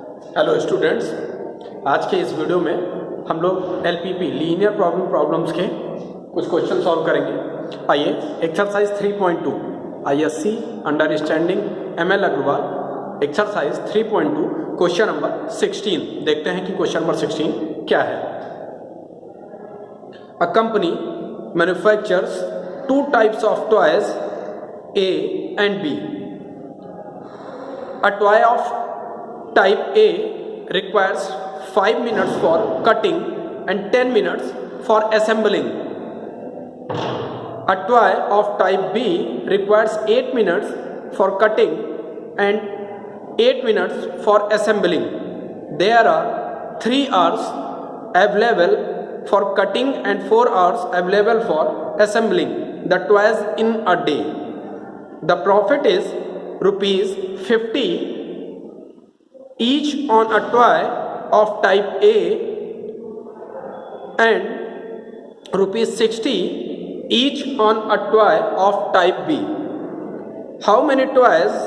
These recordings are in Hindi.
हेलो स्टूडेंट्स, आज के इस वीडियो में हम लोग एलपीपी लीनियर प्रॉब्लम्स के कुछ क्वेश्चन सॉल्व करेंगे। आइए exercise 3.2 ISC understanding ML Agarwal exercise 3.2 question number 16 देखते हैं कि क्वेश्चन नंबर 16 क्या है। A company manufactures two types of toys A and B. A toy of type A requires 5 minutes for cutting and 10 minutes for assembling. A toy of type B requires 8 minutes for cutting and 8 minutes for assembling. There are 3 hours available for cutting and 4 hours available for assembling the toys in a day. The profit is rupees 50 each on a toy of type A and rupees 60 each on a toy of type B. How many toys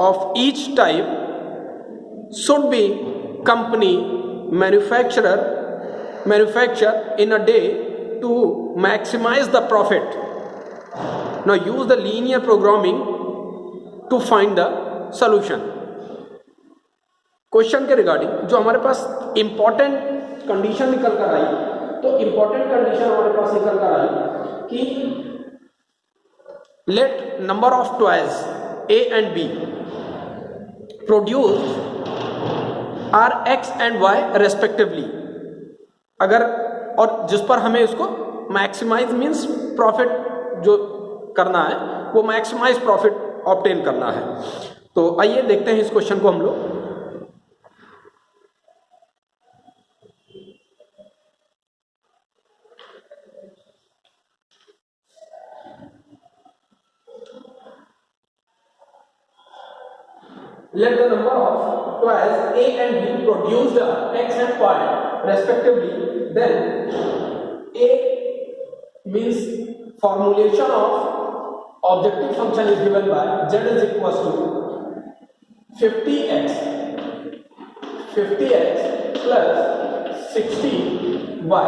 of each type should be company manufacture in a day to maximize the profit? Now use the linear programming to find the solution. Question के रिगार्डिंग जो हमारे पास इंपॉर्टेंट कंडीशन निकल कर आई, तो इंपॉर्टेंट कंडीशन हमारे पास निकल कर आई कि let number of toys A and B produce are X and Y respectively. अगर और जिस पर हमें इसको मैक्सिमाइज मीन्स प्रॉफिट जो करना है वो मैक्सिमाइज प्रॉफिट ऑब्टेन करना है। तो आइए देखते हैं इस क्वेश्चन को हम लोग। Let the number of toys A and B produced X and Y respectively. Then A means formulation of objective function is given by z is equals to 50x plus 60y।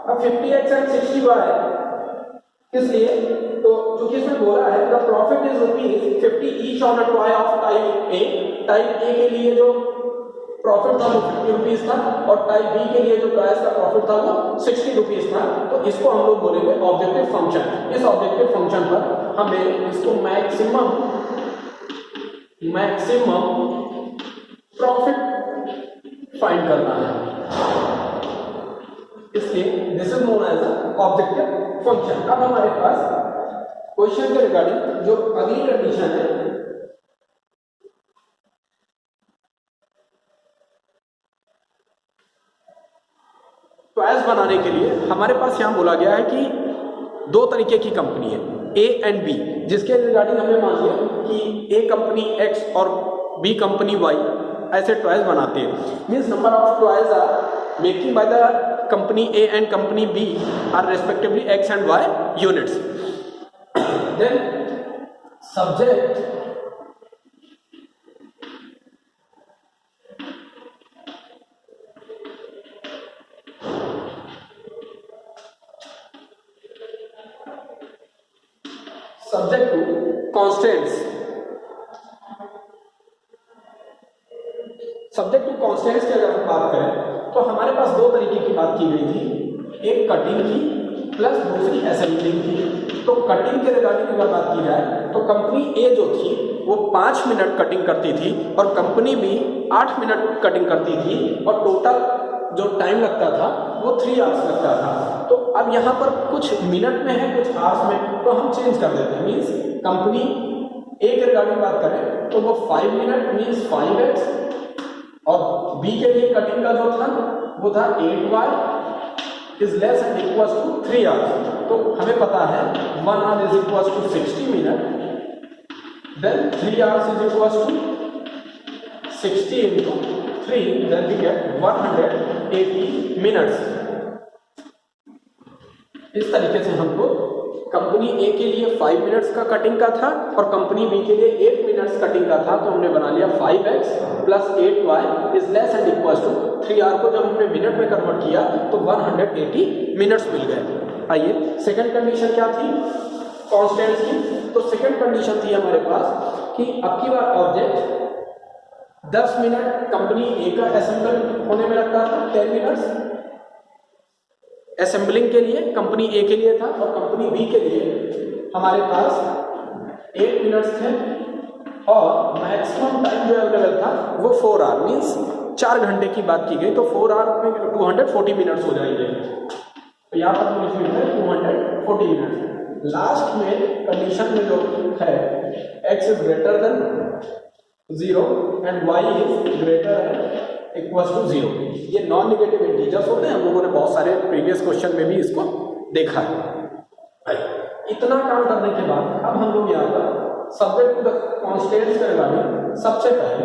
अब 50x and 60y किस लिए? तो जो कि इसमें बोला है the profit is rupees 50 each on a toy of type A. Type A के लिए जो प्रॉफिट था वो 50 रुपीज था और टाइप बी के लिए जो टॉयज का प्रॉफिट था वो 60 रुपीज था। तो इसको हम लोग बोलेंगे ऑब्जेक्टिव फंक्शन। इस ऑब्जेक्टिव फंक्शन पर हमें इसको मैक्सिमम प्रॉफिट फाइंड करना है, इसलिए this is known as objective function. अब हमारे पास क्वेश्चन के रिगार्डिंग जो अगली कंडीशन है, टॉयज बनाने के लिए हमारे पास यहां बोला गया है कि दो तरीके की कंपनी है A एंड B, जिसके रिगार्डिंग हमने मान लिया कि A कंपनी X और B कंपनी Y ऐसे टॉयज बनाते हैं। Means number of toys are making by the company A and company B are respectively X and Y units. Then subject subject to constants। Subject to constants की अगर हम बात करें तो हमारे पास दो तरीके की बात की गई थी, एक कटिंग की प्लस दूसरी असेंबलिंग की। तो कटिंग के रिगार्डिंग अगर बात की जाए तो कंपनी ए जो थी वो 5 मिनट कटिंग करती थी और कंपनी बी 8 मिनट कटिंग करती थी और टोटल जो टाइम लगता था वो 3 आवर्स लगता था। तो अब यहाँ पर कुछ मिनट में है कुछ आवर्स में, तो हम चेंज कर देते हैं। मीन्स कंपनी ए के रिगार्डिंग बात करें तो वो 5 मिनट मीन्स 5x और बी के लिए कटिंग का जो था वो था 8y is less and equals to 3 hours. तो हमें पता है 1 hour is equals to 60 minute, then 3 hours is equals to 60 into 3, then we get 180 minutes। इस तरीके से हमको कंपनी ए के लिए 5 मिनट्स का कटिंग का था और कंपनी बी के लिए 8 मिनट्स कटिंग का था, तो हमने बना लिया 5x plus 8y is less and equal to 3r को जब हमने मिनट में कन्वर्ट किया तो 180 मिनट्स मिल गए। आइए सेकंड कंडीशन क्या थी कॉन्स्टेंट्स की, तो सेकंड कंडीशन थी हमारे पास कि अब की बार ऑब्जेक्ट 10 मिनट कंपनी ए का असेंबल होने में लगता था, 10 मिनट्स असेंबलिंग के लिए कंपनी ए के लिए था और कंपनी बी के लिए हमारे पास 8 मिनट्स थे और मैक्सिमम टाइम जो अवेलेबल था वो 4 आवर मीन्स 4 घंटे की बात की गई, तो 4 आवर में 240 मिनट्स हो जाएंगे, तो यहाँ पर लिख लेते हैं 240 मिनट्स। लास्ट में कंडीशन में जो है x is greater than 0 and y is greater than equals to 0, ये नॉन नेगेटिव इंटीजर्स होते हैं, हम लोगों ने बहुत सारे प्रीवियस क्वेश्चन में भी इसको देखा है। इतना काम करने के बाद अब हम लोग यहाँ पर सब्जेक्ट टू द कॉन्स्टेंट्स के रिगार्डिंग सबसे पहले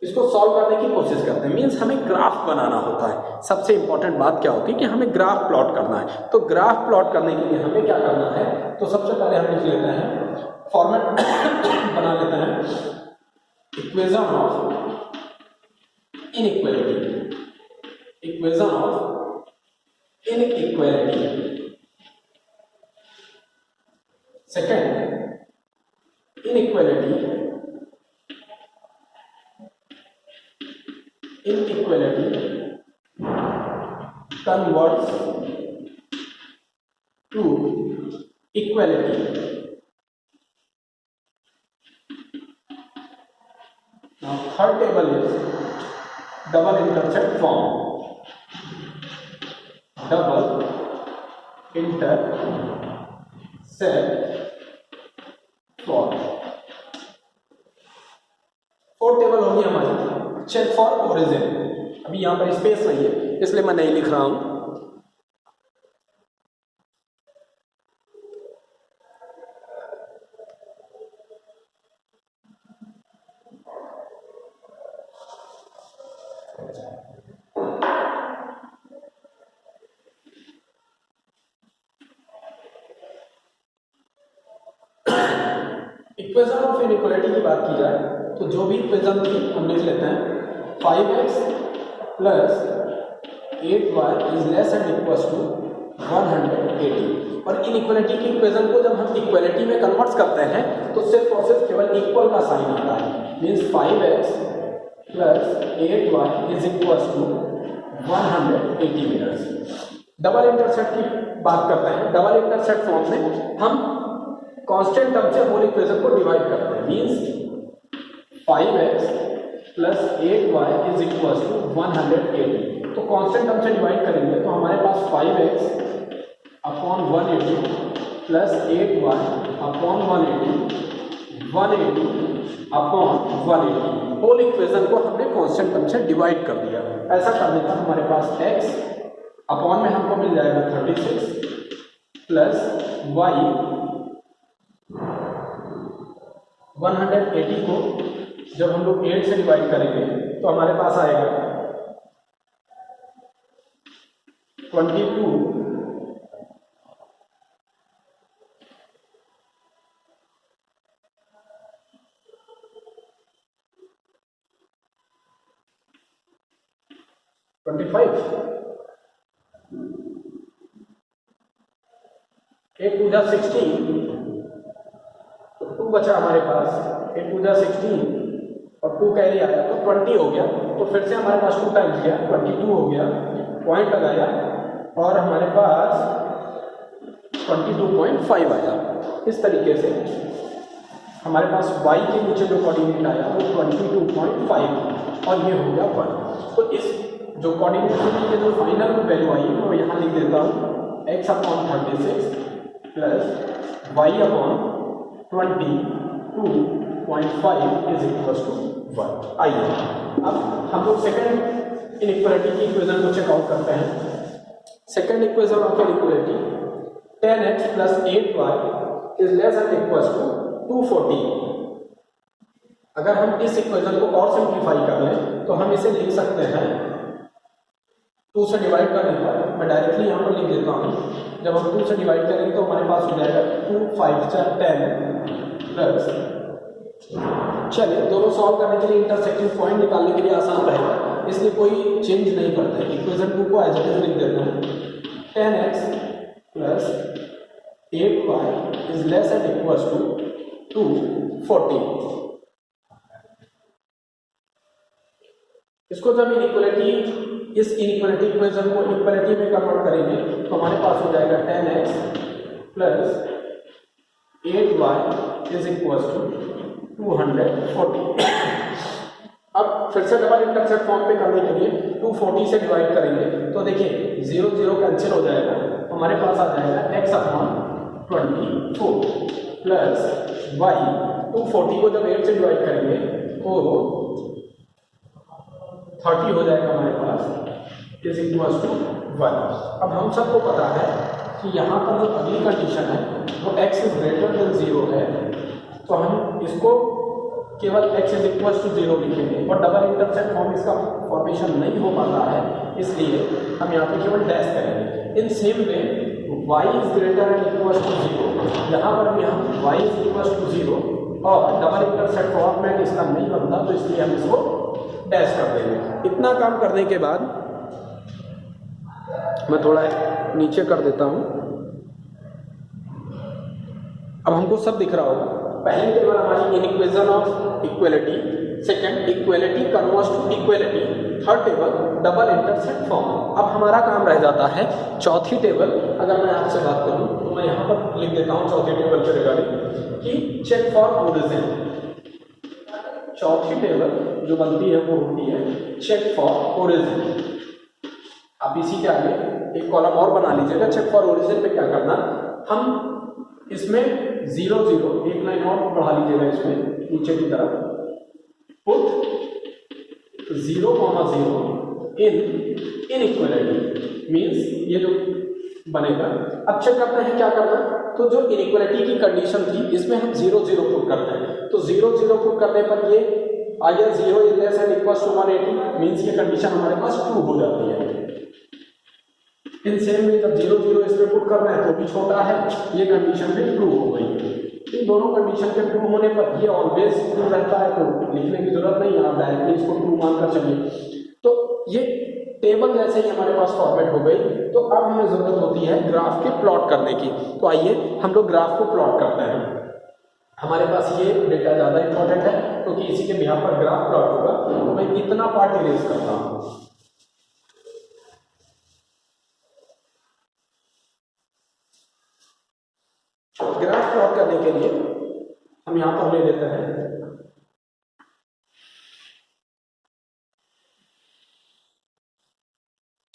इसको सॉल्व करने की कोशिश करते हैं, मीन्स हमें ग्राफ बनाना होता है। सबसे इंपॉर्टेंट बात क्या होती है कि हमें ग्राफ प्लॉट करना है, तो ग्राफ प्लॉट करने के लिए हमें क्या करना है, तो सबसे पहले हम लिख लेते हैं फॉर्मेट बना लेते हैं equation of inequality, equation of inequality। second inequality converts to equality। now third table is double intersect form, double intersect form। Fourth table होगी हमारी चेक फॉर ओरिजिन, अभी यहाँ पर स्पेस नहीं है इसलिए मैं नहीं लिख रहा हूं। इक्वेशन ऑफ इनइक्वालिटी की बात की जाए तो जो भी इक्वेशन थी हम लिख लेते हैं 5x plus 8y is less and equal to 180, और इनइक्वालिटी की इक्वेशन को जब हम इक्वालिटी में कन्वर्ट करते हैं तो सिर्फ और सिर्फ केवल इक्वल का साइन आता है, means 5x plus 8y is equal to 180 minutes. Double intercept की बात करते हैं, डबल इंटरसेप्ट फॉर्म में हम कांस्टेंट टर्म से होल इक्वेशन को डिवाइड करते हैं, means 5x plus 8y is equal to 180, तो कांस्टेंट टर्म से डिवाइड करेंगे तो हमारे पास 5x upon 180 plus 8y upon 180 upon 180, whole equation को हमने कांस्टेंट टर्म से डिवाइड कर दिया। ऐसा करने पर हमारे पास x अपॉन में हमको मिल जाएगा 36 प्लस y 180 को जब हम लोग 8 से डिवाइड करेंगे तो हमारे पास आएगा 22 25, 8 टू 16, 2 बचा हमारे पास, 8 टू 16 और 2 कैरी आया तो 20 हो गया, तो फिर से हमारे पास 2 टाइम्स गया 22 हो गया, पॉइंट लगाया और हमारे पास 22.5 आया। इस तरीके से हमारे पास y के नीचे जो कोऑर्डिनेट आया वो 22.5 और ये हो गया 1। तो इस जो कोऑर्डिनेट की जो फाइनल वैल्यू आई है वो यहाँ लिख देता हूँ x upon 36 plus y upon 22.5 is equal to 1। आइए अब हम लोग सेकेंड इनइक्वालिटी की इक्वेशन को चेकआउट करते हैं। Second equation of inequality 10x plus 8y is less and equal to 240। अगर हम इस इक्वेशन को और सिंप्लीफाई कर लें तो हम इसे लिख सकते हैं 2 से डिवाइड करने पर, मैं डायरेक्टली यहाँ पर लिख देता हूँ जब हम 2 से डिवाइड करेंगे तो हमारे पास हो जाएगा 2 5 10 प्लस, चलिए दोनों सॉल्व करने के लिए इंटरसेक्टिंग पॉइंट निकालने के लिए आसान रहेगा, इसलिए कोई चेंज नहीं करते हैं। इक्वेशन 2 को एज इट इज लिख देते हैं। 10x plus 8y is less and equals to 240। इसको जब इनइक्वालिटी, इस इनइक्वालिटी इक्वेशन को इक्वालिटी में कन्वर्ट करेंगे तो हमारे पास हो जाएगा 10x plus 8y is equals to 240। अब फिर से डबल इंटरसेक्ट फॉर्म पे करने के लिए 240 से डिवाइड करेंगे तो देखिए 0 0 कैंसिल हो जाएगा, हमारे पास आ जाएगा x अपॉन 24 प्लस y। 240 को जब 8 से डिवाइड करेंगे तो 30 हो जाएगा हमारे पास, इज इक्वल्स टू 1। अब हम सबको पता है कि यहाँ पर जो अगली कंडीशन है वो x इज ग्रेटर देन 0 है, तो हम इसको केवल x इज इक्वल्स टू 0 लिखेंगे और डबल इंटरसेक्ट फॉर्म इसका फॉर्मेशन नहीं हो पाता है, इसलिए हम यहाँ पे केवल डैश करेंगे। In same way y is greater and equals to 0, यहाँ पर भी हम y इज इक्वल्स टू 0 और डबल इंटरसेक्ट फॉर्मेट इसका नहीं बनता, तो इसलिए हम इसको डैश कर देंगे। इतना काम करने के बाद मैं थोड़ा नीचे कर देता हूँ, अब हमको सब दिख रहा होगा। पहली टेबल हमारी in equation of equality, second equality converse to equality, third table double intersect form. अब हमारा काम रह जाता है चौथी टेबल। अगर मैं आपसे बात करूं तो मैं यहाँ पर लिख देता हूँ चौथी टेबल के रिगार्डिंग कि चेक फॉर ओरिजिन। चौथी टेबल जो बनती है वो होती है चेक फॉर ओरिजिन। आप इसी के आगे एक कॉलम और बना लीजिएगा। चेक फॉर ओरिजिन पे क्या करना, हम इसमें 0 0 एक लाइन और बढ़ा लीजिएगा इसमें नीचे की तरफ, पुट 0, 0 इन इनइक्वालिटी मींस ये जो बनेगा। अब चेक करते हैं क्या करना, तो जो इनइक्वालिटी की कंडीशन थी इसमें हम 0 0 पुट करते हैं, तो 0 0 पुट करने पर ये आ गया 0 is less and equals to 180 means ये कंडीशन हमारे पास ट्रू हो जाती है। इन सेम में जब 0 0 इसमें पुट कर रहे हैं तो भी छोटा है, ये कंडीशन भी ट्रू हो गई। इन दोनों कंडीशन के ट्रू होने पर ये ऑलवेज ट्रू रहता है, तो लिखने की जरूरत नहीं है, आप डायरेक्टली इसको ट्रू मानकर चलिए। तो ये टेबल जैसे ही हमारे पास फॉर्मेट हो गई, तो अब हमें जरूरत होती है ग्राफ के प्लॉट करने की। तो आइए हम लोग ग्राफ को प्लॉट करते हैं। हमारे पास ये डेटा ज़्यादा इंपॉर्टेंट है क्योंकि इसी के बिहाफ पर ग्राफ प्लॉट होगा, तो मैं इतना पार्ट इरेज करता हूँ। ग्राफ प्लॉट करने के लिए हम यहां पर ले लेते हैं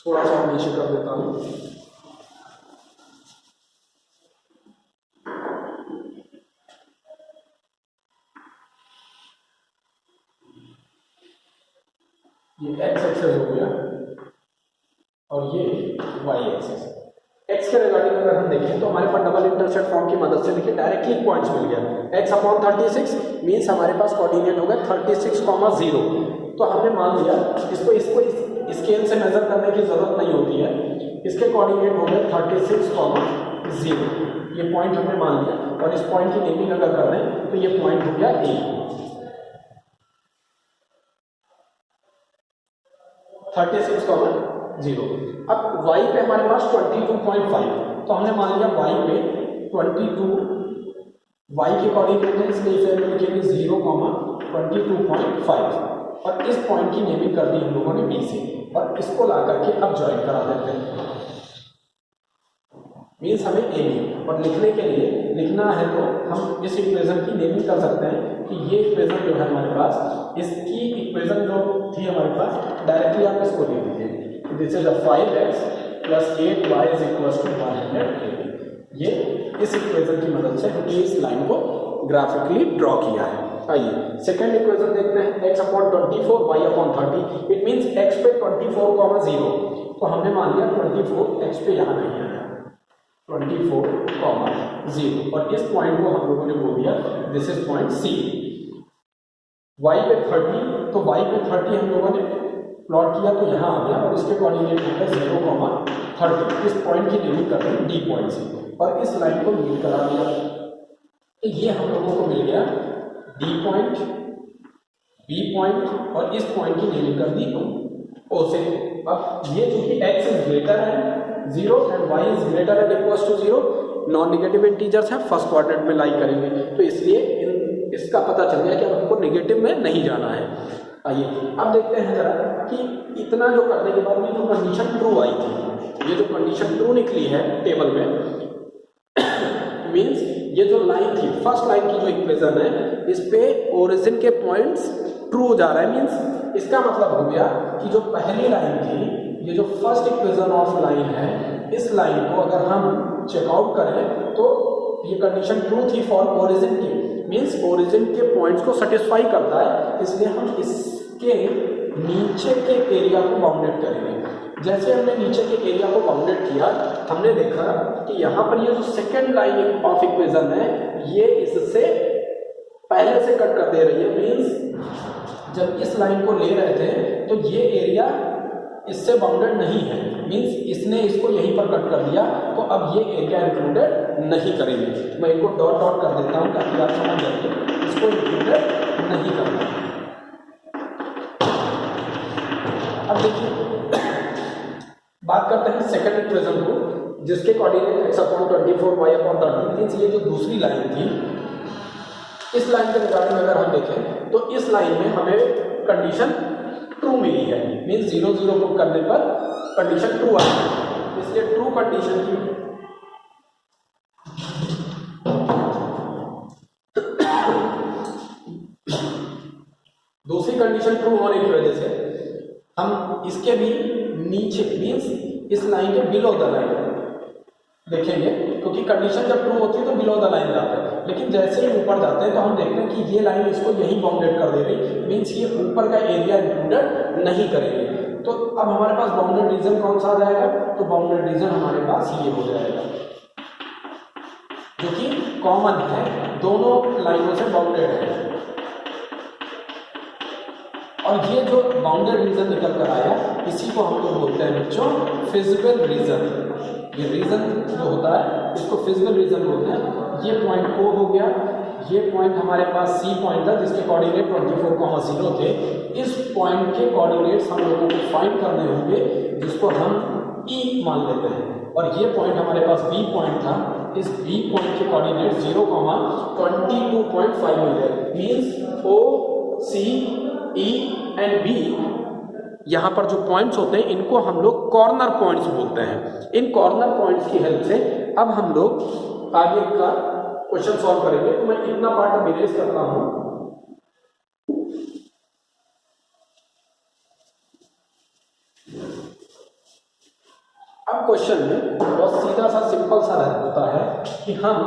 थोड़ा सा नीचे कर देता हूं। ये x एक्सेस हो गया और ये y एक्सेस। x के रिगार्डिंग अगर हम देखें तो हमारे पास डबल इंटरसेक्ट फॉर्म की मदद से देखिए डायरेक्टली पॉइंट्स मिल गया। x अपॉन 36 मीन्स हमारे पास कोऑर्डिनेट हो गया 36,0। तो हमने मान लिया इसको स्केल से मेजर करने की जरूरत नहीं होती है, इसके कोऑर्डिनेट हो गए 36,0। ये पॉइंट हमने मान लिया और इस पॉइंट की नेमिंग अगर कर रहे हैं तो ये पॉइंट हो गया A। 36,0। अब y पे हमारे पास 22.5, तो हमने मान लिया y पे 22 y के कोऑर्डिनेट है, इसलिए इसे हम लिखेंगे 0,22.5 और इस पॉइंट की नेमिंग कर दी हम लोगों ने B से, और इसको ला करके अब ज्वाइन करा देते हैं। मीन्स हमें ए बी, और लिखने के लिए लिखना है तो हम इस इक्वेशन की नेमिंग कर सकते हैं कि ये इक्वेशन जो है हमारे पास, इसकी इक्वेशन जो थी हमारे पास डायरेक्टली आप इसको ले लीजिए, this is 5x plus 8y is equal to 180। ये इस इक्वेशन की मदद से हमने इस लाइन को ग्राफिकली ड्रॉ किया है। आइए सेकंड इक्वेशन देखते हैं, x upon 24 y upon 30। It means x पे 24,0, तो हमने मान लिया 24 x पे यहाँ नहीं आया, 24,0 और इस पॉइंट को हम लोगों ने बोल दिया this is point C। y पे 30, तो y पे 30 हम लोगों ने प्लॉट किया तो यहाँ आ गया और इसके कोऑर्डिनेट है 0,30। 30, इस पॉइंट की नेमिंग कर दें डी पॉइंट से, और इस लाइन को मीट करा दिया। तो ये हम लोगों को मिल गया डी पॉइंट, बी पॉइंट, और इस पॉइंट की नेमिंग कर दी ओ से। अब ये चूंकि x इज ग्रेटर है 0 and y is greater and equals to 0, non negative integers हैं, फर्स्ट क्वाड्रेंट में लाई करेंगे, तो इसलिए इसका पता चल गया कि अब हमको नेगेटिव में नहीं जाना है। आइए अब देखते हैं जरा कि इतना जो करने के बाद में जो कंडीशन ट्रू आई थी, ये जो कंडीशन ट्रू निकली है टेबल में, मीन्स ये जो लाइन थी, फर्स्ट लाइन की जो इक्वेशन है, इस पे ओरिजिन के पॉइंट्स ट्रू जा रहा है। मीन्स इसका मतलब हो गया कि जो पहली लाइन थी, ये जो फर्स्ट इक्वेशन ऑफ लाइन है, इस लाइन को अगर हम चेकआउट करें तो ये कंडीशन ट्रू थी फॉर ओरिजिन की, मीन्स ओरिजिन के पॉइंट्स को सेटिस्फाई करता है, इसलिए हम इसके नीचे के एरिया को बाउंडेड करेंगे। जैसे हमने नीचे के एरिया को बाउंडेड किया, हमने देखा कि यहाँ पर ये जो सेकेंड लाइन ऑफ इक्वेशन है, ये इससे पहले से कट कर दे रही है। मीन्स जब इस लाइन को ले रहे थे तो ये एरिया इससे बाउंडेड नहीं है, मीन्स इसने इसको यहीं पर कट कर दिया, तो अब ये एरिया इंक्लूडेड नहीं करेंगे। मैं इनको डॉट डॉट कर देता हूँ ताकि आप समझ जाइए, इसको इंक्लूडेड नहीं करना। अब देखिए बात करते हैं सेकंड इक्वेशन को, जिसके कोऑर्डिनेट x/24 y/30, मीन्स ये जो दूसरी लाइन थी, इस लाइन के रिगार्डिंग अगर हम देखें तो इस लाइन में हमें कंडीशन ट्रू मिली है, मीन्स 0 0 पुट करने पर कंडीशन ट्रू आई है, इसलिए ट्रू कंडीशन की दूसरी कंडीशन ट्रू होने की वजह से हम इसके भी नीचे, मीन्स इस लाइन के बिलो द लाइन देखेंगे, क्योंकि कंडीशन जब ट्रू होती है तो बिलो द लाइन जाता है, लेकिन जैसे ही ऊपर जाते हैं तो हम देखते हैं कि ये लाइन इसको यही बाउंडेड कर दे रही, मीन्स ये ऊपर का एरिया इंक्लूडेड नहीं करेंगे। तो अब हमारे पास बाउंडेड रीजन कौन सा आ जाएगा, तो बाउंडेड रीजन हमारे पास ये हो जाएगा, जो कि कॉमन है, दोनों लाइनों से बाउंडेड है। और ये जो बाउंडेड रीजन निकल कर आया, इसी को हम लोग बोलते हैं बच्चों फिजिकल रीजन। ये रीजन जो होता है इसको फिजिकल रीजन बोलते हैं। ये पॉइंट O हो गया, ये पॉइंट हमारे पास C पॉइंट था जिसके कोऑर्डिनेट 24,0 थे। इस पॉइंट के कोऑर्डिनेट्स हम लोगों को फाइंड करने होंगे, जिसको हम E मान लेते हैं, और ये पॉइंट हमारे पास B पॉइंट था, इस B पॉइंट के कोऑर्डिनेट 0,22.5 मिले, means O, C, E and B, यहाँ पर जो पॉइंट्स होते हैं इनको हम लोग कॉर्नर पॉइंट्स बोलते हैं। इन कॉर्नर पॉइंट्स की हेल्प से अब हम लोग आगे का क्वेश्चन सॉल्व करेंगे। तो मैं इतना पार्ट इरेज करता हूँ। अब क्वेश्चन में बहुत सीधा सा सिंपल सा होता है कि हम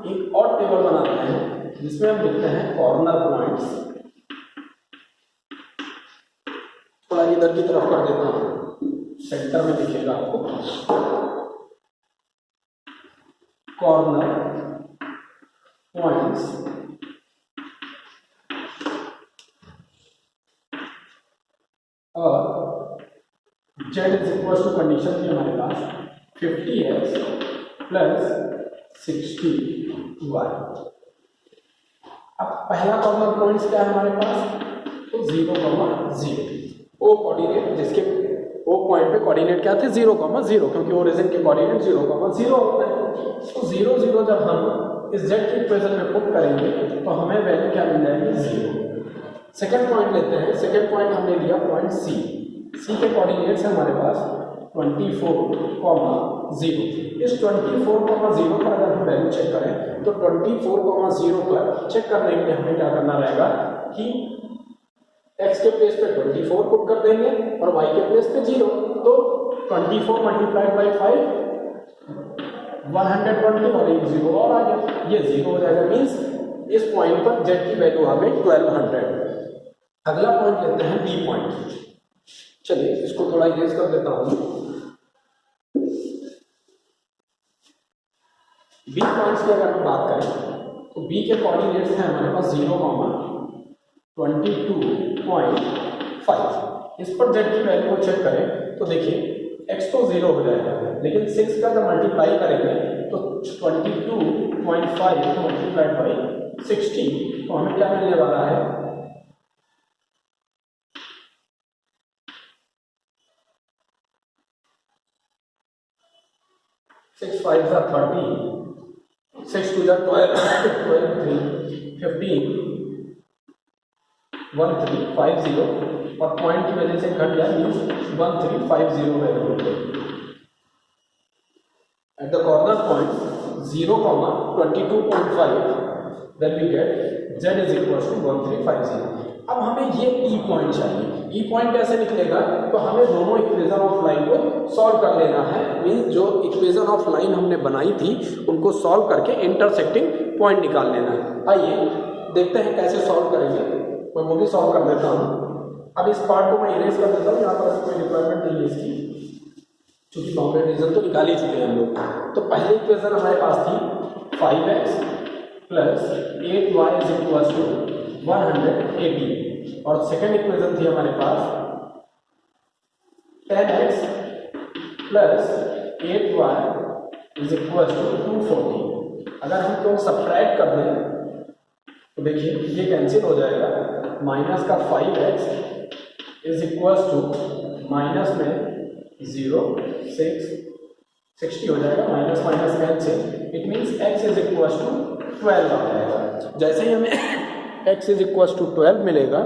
एक और टेबल बनाते हैं जिसमें हम लिखते हैं कॉर्नर पॉइंट्स। थोड़ा इधर की तरफ कर देता हूं, सेंटर में दिखेगा आपको। कॉर्नर पॉइंट्स और z is equal to condition थी हमारे पास 50x प्लस 60y। अब पहला कॉर्नर पॉइंट्स क्या है हमारे पास, तो 0,0 ओ कोऑर्डिनेट, जिसके ओ पॉइंट पे कोऑर्डिनेट क्या थे 0,0, क्योंकि ओरिजिन के कोऑर्डिनेट 0,0 होते हैं। तो 0 0 जब हम इस z की इक्वेशन में पुट करेंगे तो हमें वैल्यू क्या मिल जाएगी 0। सेकंड पॉइंट लेते हैं, सेकंड पॉइंट हमने लिया पॉइंट C के कोऑर्डिनेट्स है हमारे पास 24,0। इस 24,0 पर अगर हम वैल्यू चेक करें तो 24,0 पर चेक करने के लिए हमें क्या करना रहेगा कि x के प्लेस पे 24 पुट कर देंगे और y के प्लेस पे 0, तो 24 मल्टीप्लाइड बाई 5 120 और एक 0 और आ गया, ये 0 हो जाएगा, मीन्स इस पॉइंट पर z की वैल्यू आ गई 1200। अगला पॉइंट लेते हैं B पॉइंट। चलिए इसको थोड़ा इरेज कर देता हूँ। B पॉइंट्स की अगर हम बात करें तो B के कोऑर्डिनेट्स हैं हमारे पास 0,22.5। इस पर z की वैल्यू को चेक करें तो देखिए x तो 0 हो जाएगा, लेकिन 6 का जब मल्टीप्लाई करेंगे तो 22.5 मल्टीप्लाइड बाई 60, तो हमें क्या मिलने वाला है 6 5 जा 30, 6 2 जा 12, 12 3 15, 1350 और पॉइंट की वजह से घट गया मीन्स 1350 वैल्यू हो गई। At the corner point 0,22.5 then we get z is equal to 1350। अब हमें ये ई पॉइंट चाहिए। ई पॉइंट कैसे निकलेगा, तो हमें दोनों इक्वेशन ऑफ लाइन को सॉल्व कर लेना है। मीन्स जो इक्वेशन ऑफ लाइन हमने बनाई थी उनको सॉल्व करके इंटरसेक्टिंग पॉइंट निकाल लेना है। आइए देखते हैं कैसे सॉल्व करेंगे। मैं वो भी सॉल्व कर देता हूँ। अब इस पार्ट को मैं इरेज कर देता हूँ, यहाँ पर कोई रिक्वायरमेंट नहीं है इसकी, क्योंकि बाउंडेड रीजन तो निकाल ही चुके हैं हम लोग। तो पहली इक्वेशन हमारे पास थी 5x plus 8y is equal to 180 और सेकेंड इक्वेशन थी हमारे पास 10x plus 8y is equal to 240। अगर हम तो सब्ट्रैक्ट कर दें तो देखिए ये कैंसिल हो जाएगा। माइनस का 5x is equal to minus में 0 6 60 हो जाएगा, minus minus cancel, it means x is equal to 12 आ जाएगा। जैसे ही हमें x इज इक्वल टू 12 मिलेगा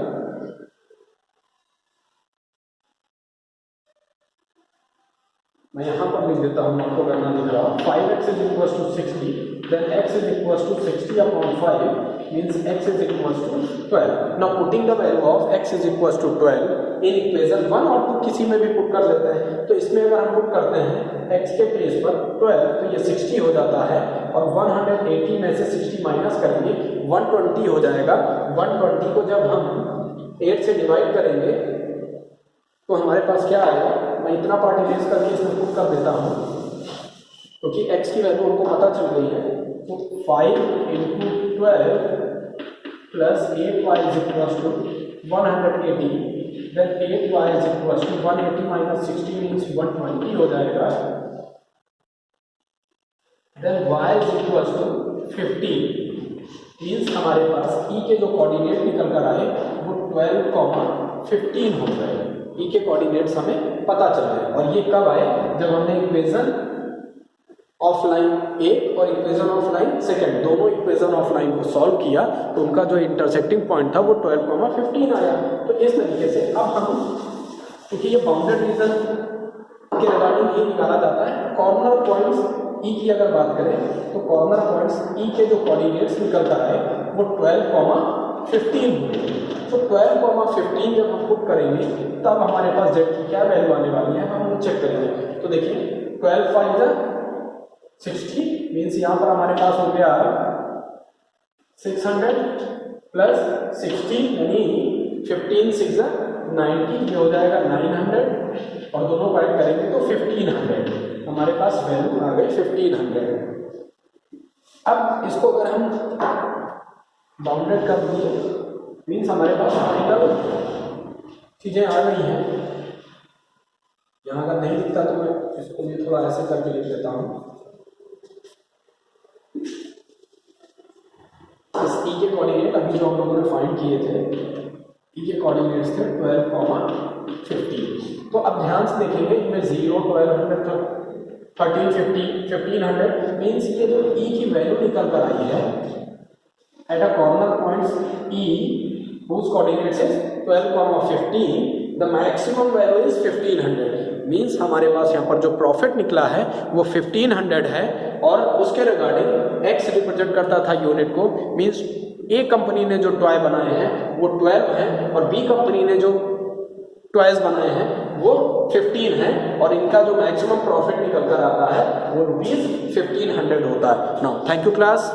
मैं यहाँ पर लिख देता हूँ, आपको करना दिख रहा 5x is equal to 60 then x is equal to 60 upon 5 means x is equal to 12. Now putting the value of x is equal to 12 in equation 1 और 2 किसी में भी पुट कर लेते हैं। तो इसमें अगर हम पुट करते हैं x के प्लेस पर 12 तो ये 60 हो जाता है और 180 में से 60 माइनस करेंगे 120 हो जाएगा। 120 को जब हम 8 से डिवाइड करेंगे तो हमारे पास क्या आएगा, मैं इतना पार्ट इरेज करके इसमें पुट कर देता हूँ क्योंकि x की वैल्यू उनको पता चल गई है। तो 5 into 12 plus 8y is equal to 180 then 8y is equal to 180 minus 60 means 120 हो जाएगा। then y is equal to 15 means हमारे पास e के जो कोऑर्डिनेट निकल कर आए वो 12,15 हो गए। e के कोऑर्डिनेट्स हमें पता चल गए और ये कब आए, जब हमने इक्वेशन ऑफ लाइन ए और इक्वेशन ऑफ लाइन सेकेंड दोनों इक्वेशन ऑफ लाइन को सॉल्व किया तो उनका जो इंटरसेक्टिंग पॉइंट था वो 12,15 आया। तो इस तरीके से अब हम, क्योंकि ये बाउंडेड रीजन के रिगार्डिंग ये निकाला जाता है, कॉर्नर पॉइंट्स ई की अगर बात करें तो कॉर्नर पॉइंट्स ई के जो कोऑर्डिनेट्स निकल कर आए वो 12,15 हुए। तो 12,15 जब हम पुट करेंगे तब हमारे पास जेड की क्या वैल्यू आने वाली है हम वो चेक करेंगे। तो देखिए 12 5 60 मीन्स यहाँ पर हमारे पास हो गया 600 प्लस 60 यानी 15 6 90, ये हो जाएगा 900 और दोनों को ऐड करेंगे तो 1500 हमारे पास वैल्यू आ गई 1500। अब इसको अगर हम बाउंडेड कर दिए मीन्स हमारे पास फाइनल चीज़ें आ गई हैं। यहाँ अगर नहीं दिखता तो मैं इसको भी थोड़ा ऐसे करके लिख देता हूँ। इस ई के कोऑर्डिनेट अभी जो हम लोगों ने फाइंड किए थे, ई के कोऑर्डिनेट्स थे 12,15। तो अब ध्यान से देखेंगे इनमें 0 1200 तक 13 50 1500 मीन्स ये जो ई की वैल्यू निकल कर आई है at a corner points E whose coordinates is 12,15 the maximum value is 1500 means हमारे पास यहाँ पर जो प्रॉफिट निकला है वो 1500 है और उसके रिगार्डिंग x रिप्रेजेंट करता था यूनिट को। मीन्स ए कंपनी ने जो टॉय बनाए हैं वो 12 है और बी कंपनी ने जो टॉयज बनाए हैं वो 15 है और इनका जो मैक्सिमम प्रॉफिट निकल कर आता है वो ₹1500 होता है। Now thank you class.